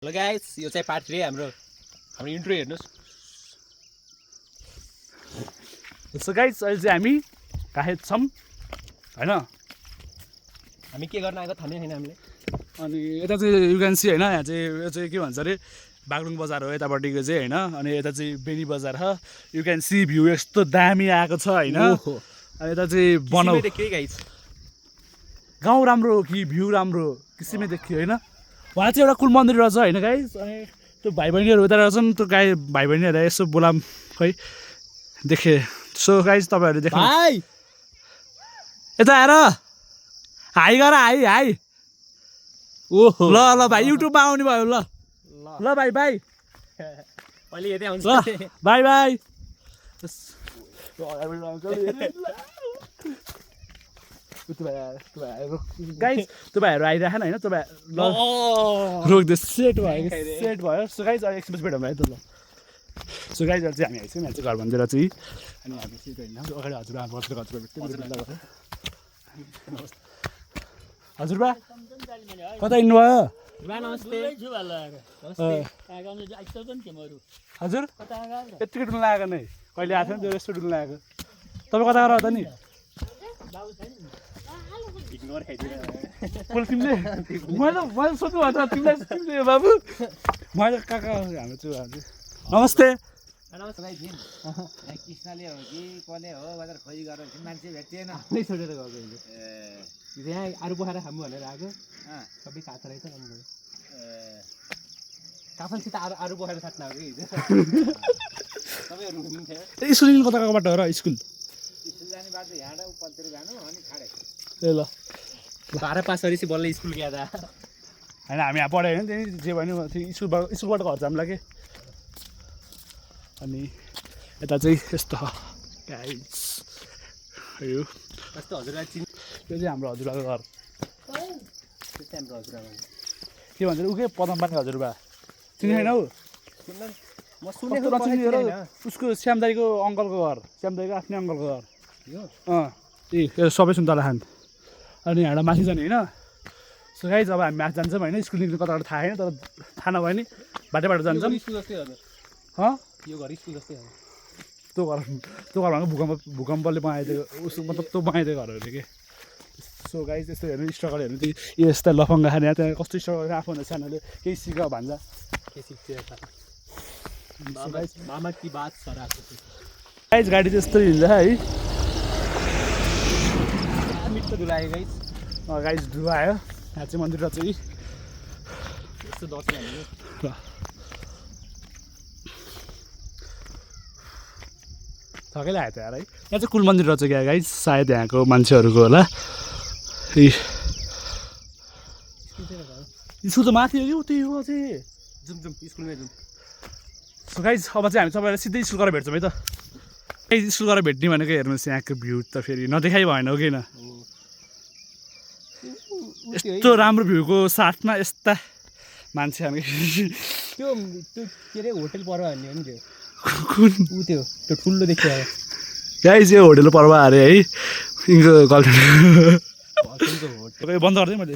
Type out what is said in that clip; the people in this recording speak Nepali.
हेलो गाइस, यो चाहिँ पार्ट 3 हाम्रो इन्ट्रो हेर्नुस्। सो गाइस अहिले चाहिँ हामी कहाँ छौँ हैन, हामी के गर्न आएको थाहा नै छैन हामीले। अनि यता चाहिँ यु क्यान सी हैन, यहाँ चाहिँ यो चाहिँ के भन्छ अरे बागलुङ बजार हो यतापट्टिको चाहिँ हैन। अनि यता चाहिँ बेनी बजार हो, यु क्यान सी भ्यू यस्तो दामी आएको छ हैन। अनि यता चाहिँ बनाउ देखियो गाइस, गाउँ राम्रो हो कि भ्यू राम्रो किसिमै देखियो हैन। वहाँ चाहिँ एउटा कुल मन्दिर रहेछ हैन गाइस। अनि त्यो भाइ बहिनीहरू उता रहेछन्, त्यो गाई भाइ बहिनीहरूलाई यसो बोलाम खै देखेँ। सो गाइस तपाईँहरू देख्नु भाइ यता आएर हाई गर, हाई हाई। ओहो ल ल भाइ युट्युबमा आउने भयो। ल ल भाइ बाई, अहिले यतै आउँछ। ल बाई बाई। गाइस त्यो भाइहरू आइरहेन होइन, त्यो भाइ ल रोक्दै सेट भयो। सो गाइस अहिले एकछिन भेटौँ है त ल। सो गाइस चाहिँ हामी आइसक्यौँ यहाँ चाहिँ घर भन्दिएर चाहिँ। अनि हामी चाहिँ होइन अगाडि हजुरबा बसेर भेट्थ्यौँ। हजुरबा कता हिँड्नुभयो हजुर? यत्तिकै डुल्न लागेको नै, कहिले आएको थियो नि त्यो यस्तो डुल्न लागेको। तपाईँ कता गएर त नि तिमीले? मैले सोध्नु भएको छ तिमीले बाबु। मैले कहाँ कहाँ हाम्रो चाहिँ नमस्ते। कृष्णले हो कि कसले हो बजार खोजी गरेर मान्छे भेटिएन छोडेर गएको यहाँ अरू पोखरा खाऊँ भनेर आएको। सबै काँचो रहेछ काफलसित अरू पोखरा साट्न आएको कि सबैहरू घुम्नुहुन्थ्यो। स्कुल कता कताबाट हो र स्कुल? स्कुल जाने बाटो यहाँबाट उपतिर जानु अनि खाडे ए ल 12 पास गरेपछि बल्ल स्कुल गएको था। होइन हामी यहाँ पढायो भने त्यही जे भन्यो स्कुलबाट घर जाम्ला के। अनि यता चाहिँ यस्तो गाइस यो कस्तो हजुरलाई यो चाहिँ हाम्रो हजुरबाको घर। हाम्रो हजुरआमा के भन्छ उकै पदमपानी हजुरबा चिने छैन हौ? म सुनेको उसको श्यामदाईको अङ्कलको घर, श्यामदाईको आफ्नै अङ्कलको घर यो सबै सुन्तला खान। अनि यहाँबाट माथि जाने होइन। सो गाइस अब हामी माथि जान्छौँ होइन। स्कुल निक्लिनु कताबाट थाहा छैन, तर थाहा नभए नि बाटो बाटो जान्छौँ। स्कुल जस्तै हजुर, यो घर स्कुल जस्तै हो। त्यो घर भनेको भूकम्पले बनाइदिएको उसको मतलब त्यो बनाइदिएको घरहरू थियो कि। सो गाइस यस्तो हेर्नु स्ट्रगल हेर्नु त्यो यस्ता लफङ्गा खाने त्यहाँ कस्तो स्ट्रगल आफूभन्दा सानोले केही सिक भन्छ के सिक्थ्यो मामा की बात सराएको थियो। गाइस गाडी चाहिँ यस्तो हिँड्छ है। मिठो डुलायो गाइस। गाइस डुबायो। यहाँ चाहिँ मन्दिर रहेछ कि यस्तो दर्शन हाल्नु ल। थकै लाग्यो त यार है। यहाँ चाहिँ कुल मन्दिर रहेछ क्या गाइस, सायद यहाँको मान्छेहरूको होला। स्कुल त माथि हो कि उतै हो चाहिँ। जुम स्कुलमै जुम। सो गाइस अब चाहिँ हामी सबैलाई सिधै स्कुल गएर भेट्छौँ है त। स्कुल गएर भेट्ने भनेको हेर्नुहोस् यहाँको भ्यू त फेरि नदेखाइ भएन हो किन। यस्तो राम्रो भ्यूको साथमा यस्ता मान्छे त्यो के अरे होटल पर्व भन्ने हो नि त्यो कुन त्यो ठुलो देखियो गाइस यो होटल पर्व अरे है यिनको गर्लफ्रेन्ड बन्द गरिदिएँ मैले।